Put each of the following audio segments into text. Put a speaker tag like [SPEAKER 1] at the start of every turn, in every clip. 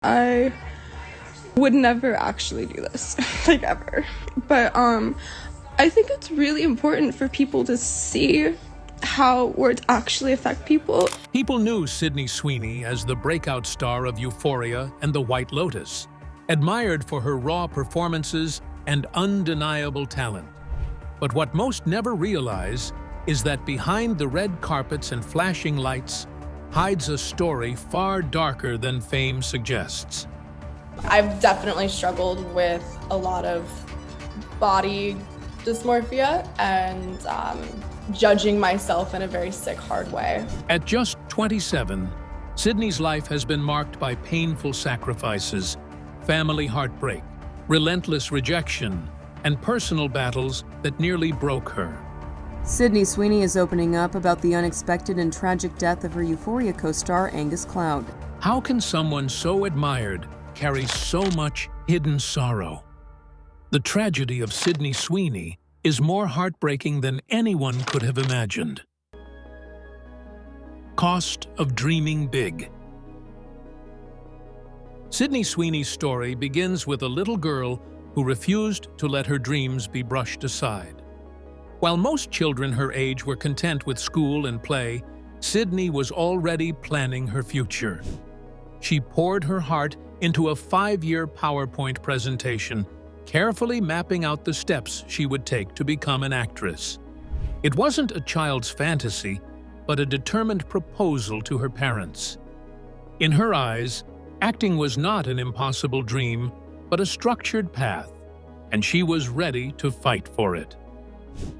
[SPEAKER 1] I would never actually do this, like ever. But I think it's really important for people to see how words actually affect people.
[SPEAKER 2] People knew Sydney Sweeney as the breakout star of Euphoria and The White Lotus, admired for her raw performances and undeniable talent. But what most never realize is that behind the red carpets and flashing lights hides a story far darker than fame suggests.
[SPEAKER 3] I've definitely struggled with a lot of body dysmorphia and judging myself in a very sick, hard way.
[SPEAKER 2] At just 27, Sydney's life has been marked by painful sacrifices, family heartbreak, relentless rejection, and personal battles that nearly broke her.
[SPEAKER 4] Sydney Sweeney is opening up about the unexpected and tragic death of her Euphoria co-star Angus Cloud.
[SPEAKER 2] How can someone so admired carry so much hidden sorrow? The tragedy of Sydney Sweeney is more heartbreaking than anyone could have imagined. Cost of dreaming big. Sydney Sweeney's story begins with a little girl who refused to let her dreams be brushed aside. While most children her age were content with school and play, Sydney was already planning her future. She poured her heart into a 5-year PowerPoint presentation, carefully mapping out the steps she would take to become an actress. It wasn't a child's fantasy, but a determined proposal to her parents. In her eyes, acting was not an impossible dream, but a structured path, and she was ready to fight for it.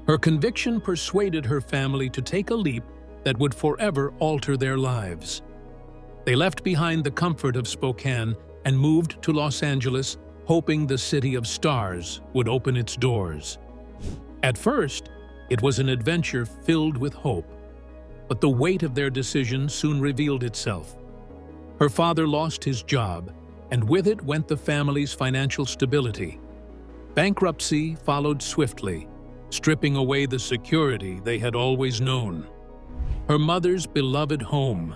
[SPEAKER 2] Her conviction persuaded her family to take a leap that would forever alter their lives. They left behind the comfort of Spokane and moved to Los Angeles, hoping the city of stars would open its doors. At first, it was an adventure filled with hope, but the weight of their decision soon revealed itself. Her father lost his job, and with it went the family's financial stability. Bankruptcy followed swiftly, stripping away the security they had always known. Her mother's beloved home,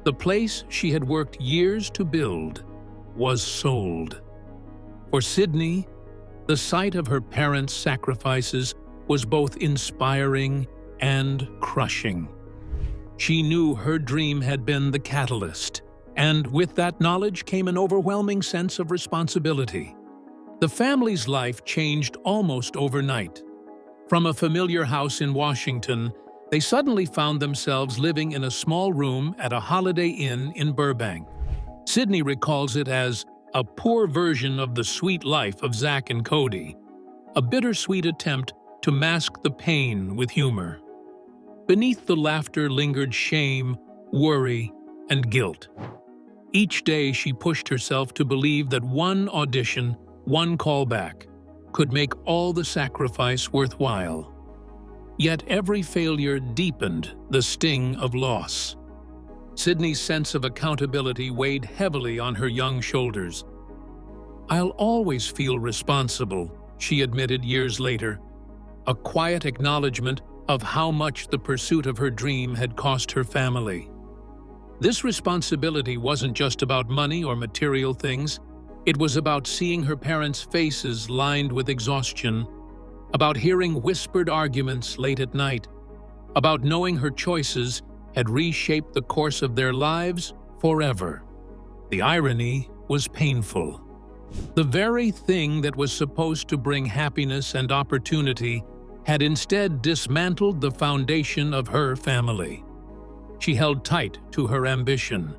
[SPEAKER 2] the place she had worked years to build, was sold. For Sydney, the sight of her parents' sacrifices was both inspiring and crushing. She knew her dream had been the catalyst, and with that knowledge came an overwhelming sense of responsibility. The family's life changed almost overnight. From a familiar house in Washington, they suddenly found themselves living in a small room at a Holiday Inn in Burbank. Sydney recalls it as a poor version of the sweet life of Zach and Cody, a bittersweet attempt to mask the pain with humor. Beneath the laughter lingered shame, worry, and guilt. Each day she pushed herself to believe that one audition, one callback, could make all the sacrifice worthwhile. Yet every failure deepened the sting of loss. Sydney's sense of accountability weighed heavily on her young shoulders. "I'll always feel responsible," she admitted years later, a quiet acknowledgement of how much the pursuit of her dream had cost her family. This responsibility wasn't just about money or material things. It was about seeing her parents' faces lined with exhaustion, about hearing whispered arguments late at night, about knowing her choices had reshaped the course of their lives forever. The irony was painful. The very thing that was supposed to bring happiness and opportunity had instead dismantled the foundation of her family. She held tight to her ambition,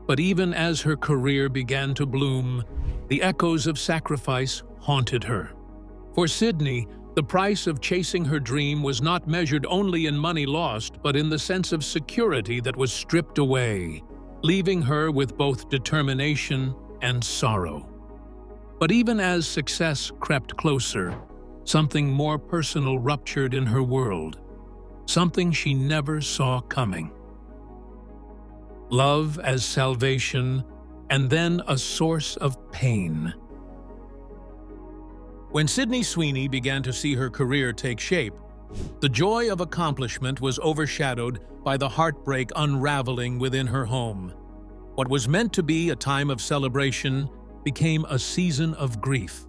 [SPEAKER 2] but even as her career began to bloom, the echoes of sacrifice haunted her. For Sydney, the price of chasing her dream was not measured only in money lost, but in the sense of security that was stripped away, leaving her with both determination and sorrow. But even as success crept closer, something more personal ruptured in her world, something she never saw coming. Love as salvation, and then a source of pain. When Sydney Sweeney began to see her career take shape, the joy of accomplishment was overshadowed by the heartbreak unraveling within her home. What was meant to be a time of celebration became a season of grief.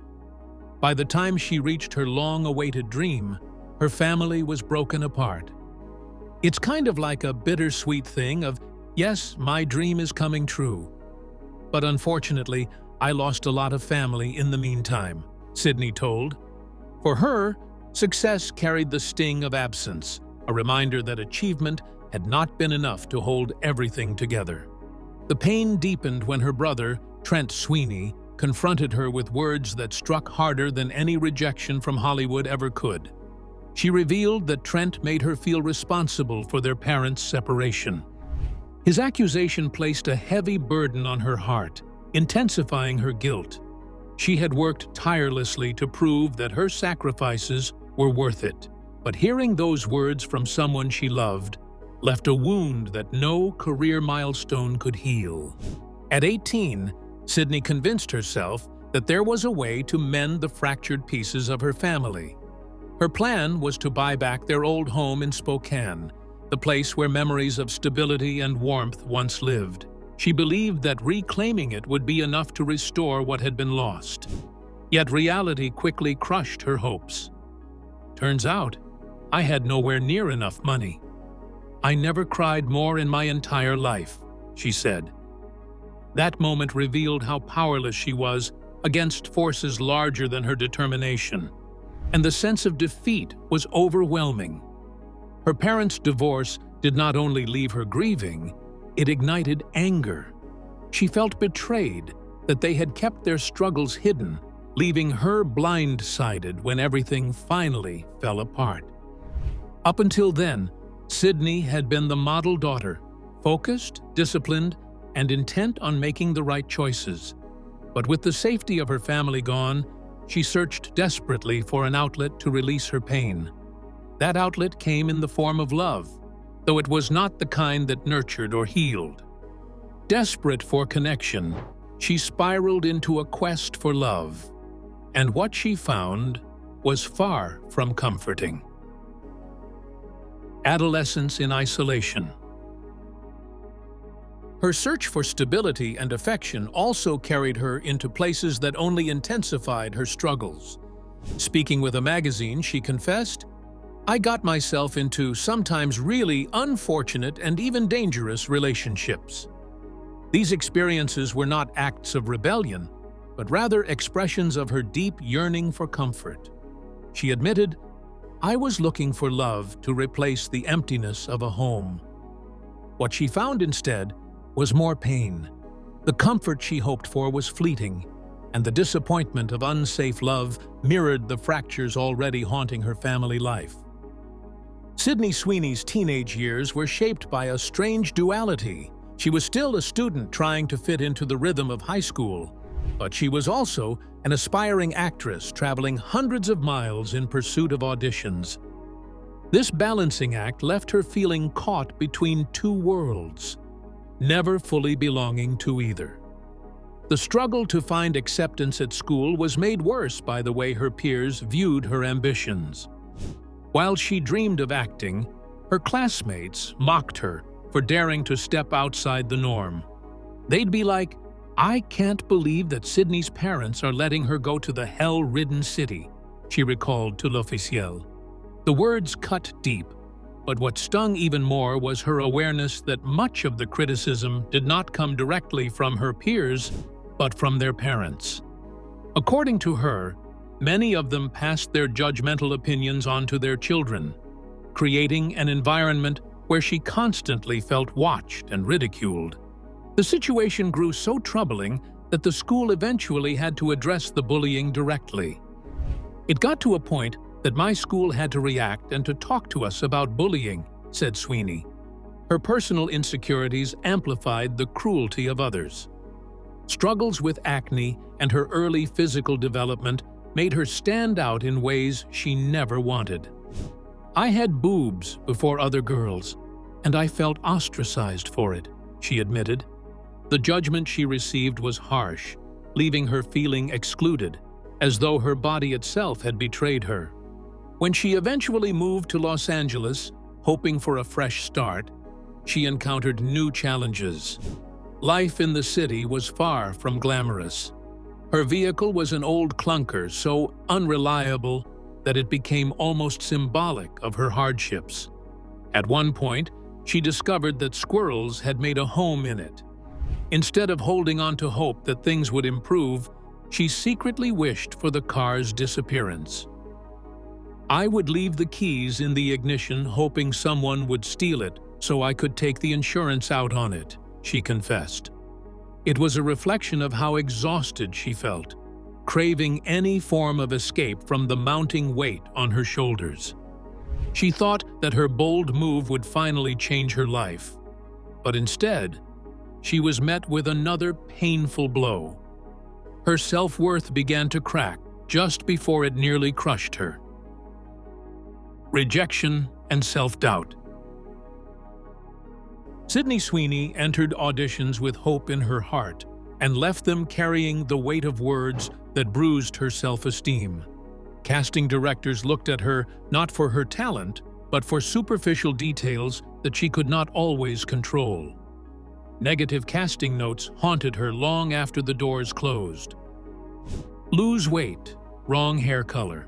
[SPEAKER 2] By the time she reached her long-awaited dream, her family was broken apart. It's kind of like a bittersweet thing of, yes, my dream is coming true. But unfortunately, I lost a lot of family in the meantime, Sydney told. For her, success carried the sting of absence, a reminder that achievement had not been enough to hold everything together. The pain deepened when her brother, Trent Sweeney, confronted her with words that struck harder than any rejection from Hollywood ever could. She revealed that Trent made her feel responsible for their parents' separation. His accusation placed a heavy burden on her heart, intensifying her guilt. She had worked tirelessly to prove that her sacrifices were worth it, but hearing those words from someone she loved left a wound that no career milestone could heal. At 18, Sydney convinced herself that there was a way to mend the fractured pieces of her family. Her plan was to buy back their old home in Spokane, the place where memories of stability and warmth once lived. She believed that reclaiming it would be enough to restore what had been lost. Yet reality quickly crushed her hopes. Turns out, I had nowhere near enough money. I never cried more in my entire life, she said. That moment revealed how powerless she was against forces larger than her determination, and the sense of defeat was overwhelming. Her parents' divorce did not only leave her grieving, it ignited anger. She felt betrayed that they had kept their struggles hidden, leaving her blindsided when everything finally fell apart. Up until then, Sydney had been the model daughter, focused, disciplined, and intent on making the right choices. But with the safety of her family gone, she searched desperately for an outlet to release her pain. That outlet came in the form of love, though it was not the kind that nurtured or healed. Desperate for connection, she spiraled into a quest for love, and what she found was far from comforting. Adolescence in isolation. Her search for stability and affection also carried her into places that only intensified her struggles. Speaking with a magazine, she confessed, "I got myself into sometimes really unfortunate and even dangerous relationships." These experiences were not acts of rebellion, but rather expressions of her deep yearning for comfort. She admitted, "I was looking for love to replace the emptiness of a home." What she found instead was more pain. The comfort she hoped for was fleeting, and the disappointment of unsafe love mirrored the fractures already haunting her family life. Sydney Sweeney's teenage years were shaped by a strange duality. She was still a student trying to fit into the rhythm of high school, but she was also an aspiring actress traveling hundreds of miles in pursuit of auditions. This balancing act left her feeling caught between two worlds, never fully belonging to either. The struggle to find acceptance at school was made worse by the way her peers viewed her ambitions. While she dreamed of acting, her classmates mocked her for daring to step outside the norm. They'd be like, "I can't believe that Sydney's parents are letting her go to the hell-ridden city," she recalled to L'Officiel. The words cut deep, but what stung even more was her awareness that much of the criticism did not come directly from her peers, but from their parents. According to her, many of them passed their judgmental opinions onto their children, creating an environment where she constantly felt watched and ridiculed. The situation grew so troubling that the school eventually had to address the bullying directly. "It got to a point that my school had to react and to talk to us about bullying," said Sweeney. Her personal insecurities amplified the cruelty of others. Struggles with acne and her early physical development made her stand out in ways she never wanted. "I had boobs before other girls, and I felt ostracized for it," she admitted. The judgment she received was harsh, leaving her feeling excluded, as though her body itself had betrayed her. When she eventually moved to Los Angeles, hoping for a fresh start, she encountered new challenges. Life in the city was far from glamorous. Her vehicle was an old clunker so unreliable that it became almost symbolic of her hardships. At one point, she discovered that squirrels had made a home in it. Instead of holding on to hope that things would improve, she secretly wished for the car's disappearance. "I would leave the keys in the ignition hoping someone would steal it so I could take the insurance out on it," she confessed. It was a reflection of how exhausted she felt, craving any form of escape from the mounting weight on her shoulders. She thought that her bold move would finally change her life, but instead, she was met with another painful blow. Her self-worth began to crack just before it nearly crushed her. Rejection and self-doubt. Sydney Sweeney entered auditions with hope in her heart and left them carrying the weight of words that bruised her self-esteem. Casting directors looked at her not for her talent, but for superficial details that she could not always control. Negative casting notes haunted her long after the doors closed. Lose weight, wrong hair color.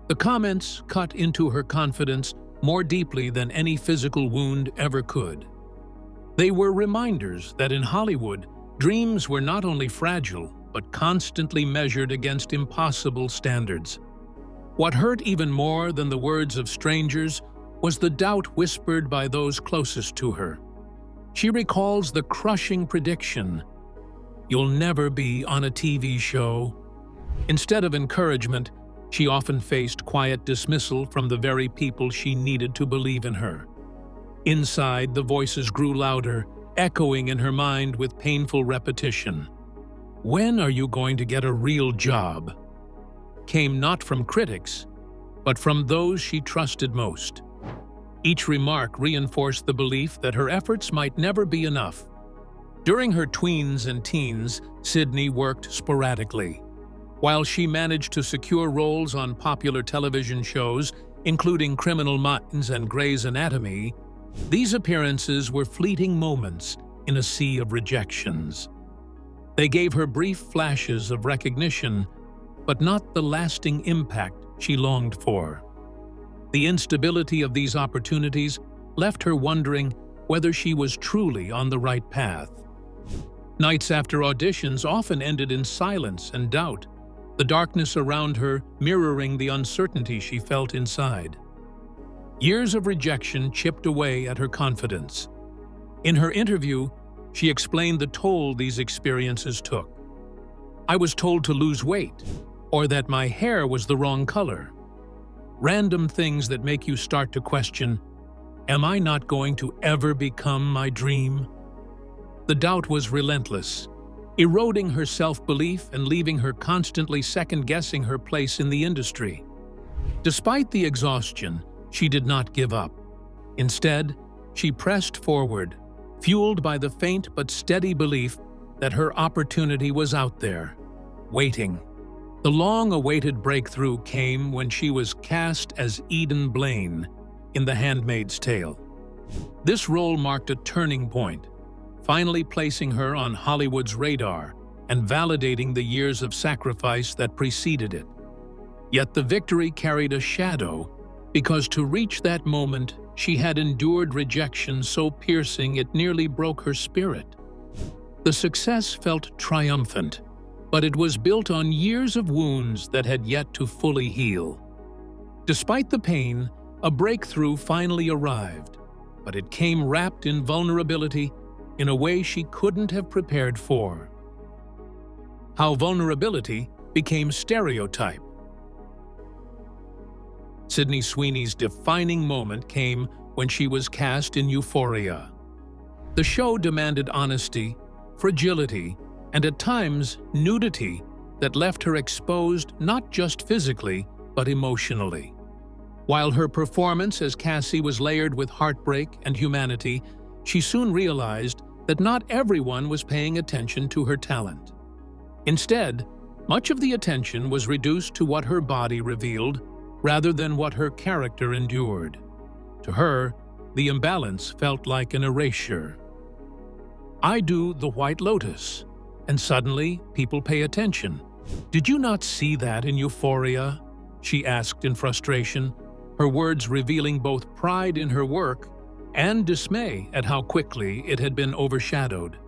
[SPEAKER 2] The comments cut into her confidence more deeply than any physical wound ever could. They were reminders that in Hollywood, dreams were not only fragile, but constantly measured against impossible standards. What hurt even more than the words of strangers was the doubt whispered by those closest to her. She recalls the crushing prediction, "You'll never be on a TV show." Instead of encouragement, she often faced quiet dismissal from the very people she needed to believe in her. Inside, the voices grew louder, echoing in her mind with painful repetition. "When are you going to get a real job?" Came not from critics, but from those she trusted most. Each remark reinforced the belief that her efforts might never be enough. During her tweens and teens, Sydney worked sporadically. While she managed to secure roles on popular television shows, including Criminal Minds and Grey's Anatomy, these appearances were fleeting moments in a sea of rejections. They gave her brief flashes of recognition, but not the lasting impact she longed for. The instability of these opportunities left her wondering whether she was truly on the right path. Nights after auditions often ended in silence and doubt, the darkness around her mirroring the uncertainty she felt inside. Years of rejection chipped away at her confidence. In her interview, she explained the toll these experiences took. "I was told to lose weight, or that my hair was the wrong color. Random things that make you start to question, am I not going to ever become my dream?" The doubt was relentless, eroding her self-belief and leaving her constantly second-guessing her place in the industry. Despite the exhaustion, she did not give up. Instead, she pressed forward, fueled by the faint but steady belief that her opportunity was out there, waiting. The long-awaited breakthrough came when she was cast as Eden Blaine in The Handmaid's Tale. This role marked a turning point, finally placing her on Hollywood's radar and validating the years of sacrifice that preceded it. Yet the victory carried a shadow, because to reach that moment, she had endured rejection so piercing it nearly broke her spirit. The success felt triumphant, but it was built on years of wounds that had yet to fully heal. Despite the pain, a breakthrough finally arrived, but it came wrapped in vulnerability in a way she couldn't have prepared for. How vulnerability became stereotype. Sydney Sweeney's defining moment came when she was cast in Euphoria. The show demanded honesty, fragility, and at times nudity that left her exposed not just physically, but emotionally. While her performance as Cassie was layered with heartbreak and humanity, she soon realized that not everyone was paying attention to her talent. Instead, much of the attention was reduced to what her body revealed, rather than what her character endured. To her, the imbalance felt like an erasure. I do the White Lotus, and suddenly people pay attention. Did you not see that in Euphoria? She asked in frustration, her words revealing both pride in her work and dismay at how quickly it had been overshadowed.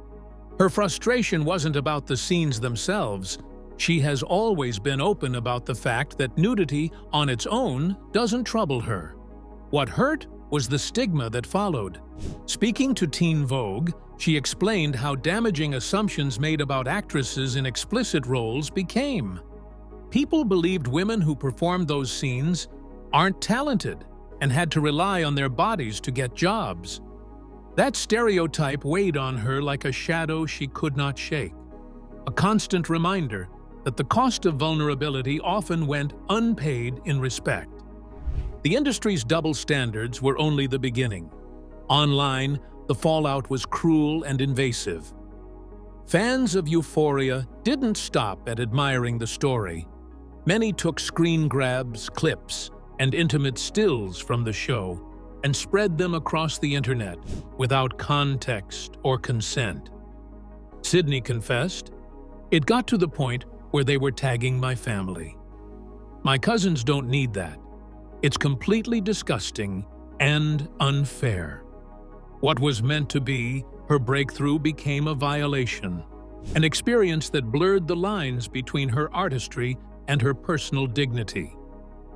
[SPEAKER 2] Her frustration wasn't about the scenes themselves. She has always been open about the fact that nudity on its own doesn't trouble her. What hurt was the stigma that followed. Speaking to Teen Vogue, she explained how damaging assumptions made about actresses in explicit roles became. People believed women who performed those scenes aren't talented and had to rely on their bodies to get jobs. That stereotype weighed on her like a shadow she could not shake, a constant reminder that the cost of vulnerability often went unpaid in respect. The industry's double standards were only the beginning. Online, the fallout was cruel and invasive. Fans of Euphoria didn't stop at admiring the story. Many took screen grabs, clips, and intimate stills from the show and spread them across the internet without context or consent. Sydney confessed, "It got to the point where they were tagging my family. My cousins don't need that. It's completely disgusting and unfair." What was meant to be her breakthrough became a violation, an experience that blurred the lines between her artistry and her personal dignity.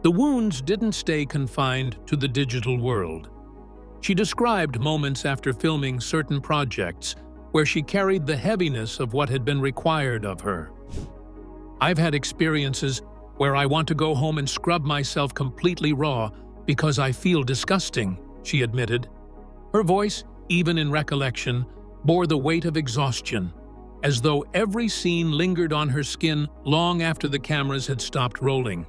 [SPEAKER 2] The wounds didn't stay confined to the digital world. She described moments after filming certain projects where she carried the heaviness of what had been required of her. "I've had experiences where I want to go home and scrub myself completely raw because I feel disgusting," she admitted. Her voice, even in recollection, bore the weight of exhaustion, as though every scene lingered on her skin long after the cameras had stopped rolling.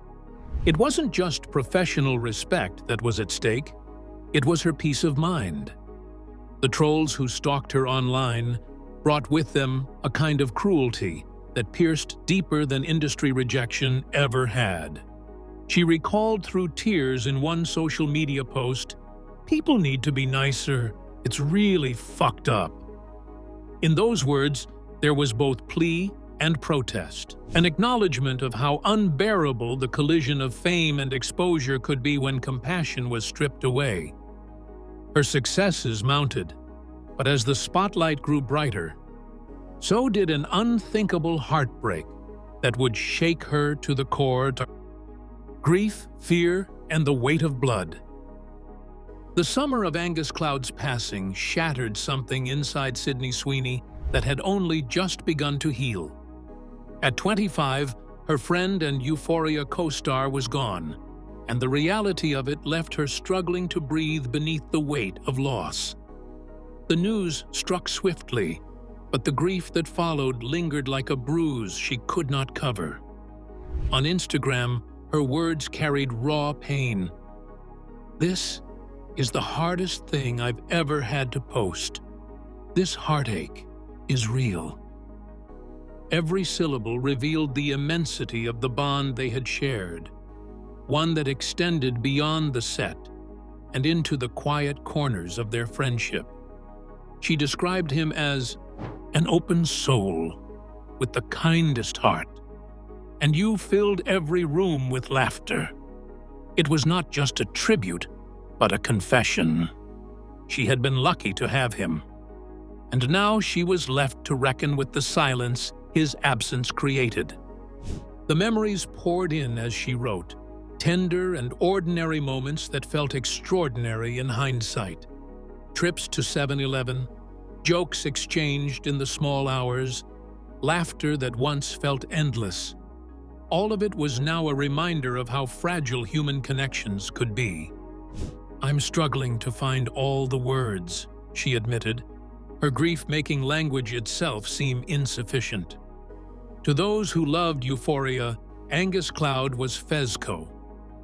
[SPEAKER 2] It wasn't just professional respect that was at stake, it was her peace of mind. The trolls who stalked her online brought with them a kind of cruelty that pierced deeper than industry rejection ever had. She recalled through tears in one social media post, "People need to be nicer. It's really fucked up." In those words, there was both plea and protest, an acknowledgement of how unbearable the collision of fame and exposure could be when compassion was stripped away. Her successes mounted, but as the spotlight grew brighter, so did an unthinkable heartbreak that would shake her to the core. Grief, fear, and the weight of blood. The summer of Angus Cloud's passing shattered something inside Sydney Sweeney that had only just begun to heal. At 25, her friend and Euphoria co-star was gone, and the reality of it left her struggling to breathe beneath the weight of loss. The news struck swiftly, but the grief that followed lingered like a bruise she could not cover. On Instagram, her words carried raw pain. "This is the hardest thing I've ever had to post. This heartache is real." Every syllable revealed the immensity of the bond they had shared, one that extended beyond the set and into the quiet corners of their friendship. She described him as an open soul with the kindest heart, and you filled every room with laughter. It was not just a tribute, but a confession. She had been lucky to have him, and now she was left to reckon with the silence his absence created. The memories poured in as she wrote, tender and ordinary moments that felt extraordinary in hindsight. Trips to 7-Eleven, jokes exchanged in the small hours, laughter that once felt endless. All of it was now a reminder of how fragile human connections could be. "I'm struggling to find all the words," she admitted, her grief making language itself seem insufficient. To those who loved Euphoria, Angus Cloud was Fezco,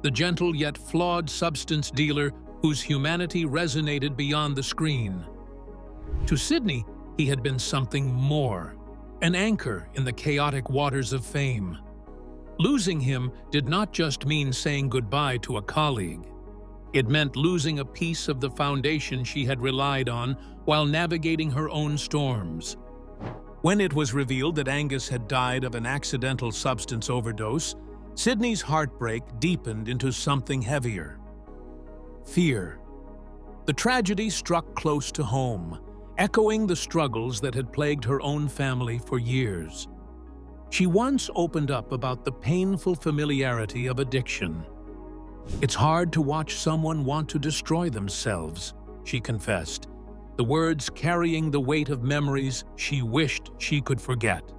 [SPEAKER 2] the gentle yet flawed substance dealer whose humanity resonated beyond the screen. To Sydney, he had been something more, an anchor in the chaotic waters of fame. Losing him did not just mean saying goodbye to a colleague. It meant losing a piece of the foundation she had relied on while navigating her own storms. When it was revealed that Angus had died of an accidental substance overdose, Sydney's heartbreak deepened into something heavier. Fear. The tragedy struck close to home, echoing the struggles that had plagued her own family for years. She once opened up about the painful familiarity of addiction. "It's hard to watch someone want to destroy themselves," she confessed, the words carrying the weight of memories she wished she could forget.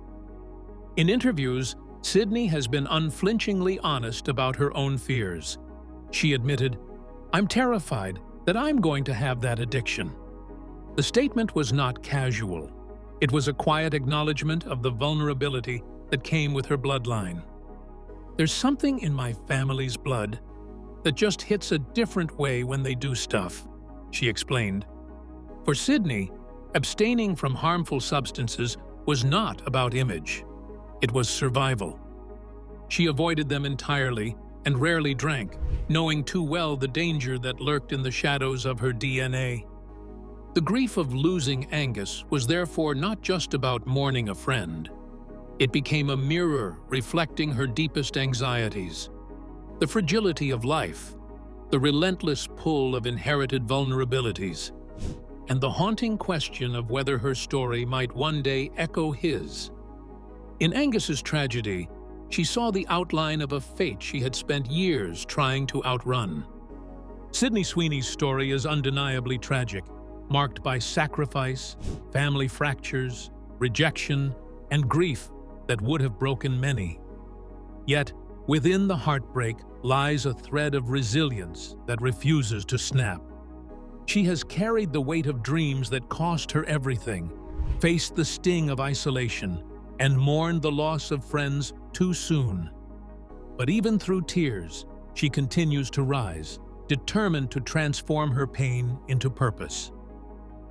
[SPEAKER 2] In interviews, Sydney has been unflinchingly honest about her own fears. She admitted, "I'm terrified that I'm going to have that addiction." The statement was not casual. It was a quiet acknowledgement of the vulnerability that came with her bloodline. "There's something in my family's blood that just hits a different way when they do stuff," she explained. For Sydney, abstaining from harmful substances was not about image. It was survival. She avoided them entirely and rarely drank, knowing too well the danger that lurked in the shadows of her DNA. The grief of losing Angus was therefore not just about mourning a friend. It became a mirror reflecting her deepest anxieties. The fragility of life, the relentless pull of inherited vulnerabilities, and the haunting question of whether her story might one day echo his. In Angus's tragedy, she saw the outline of a fate she had spent years trying to outrun. Sydney Sweeney's story is undeniably tragic, marked by sacrifice, family fractures, rejection, and grief that would have broken many. Yet, within the heartbreak lies a thread of resilience that refuses to snap. She has carried the weight of dreams that cost her everything, faced the sting of isolation, and mourned the loss of friends too soon. But even through tears, she continues to rise, determined to transform her pain into purpose.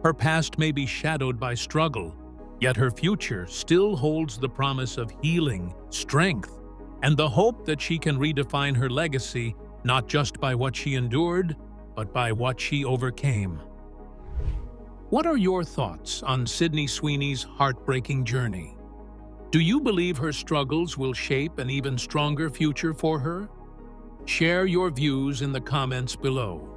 [SPEAKER 2] Her past may be shadowed by struggle, yet her future still holds the promise of healing, strength, and the hope that she can redefine her legacy not just by what she endured, but by what she overcame. What are your thoughts on Sydney Sweeney's heartbreaking journey? Do you believe her struggles will shape an even stronger future for her? Share your views in the comments below.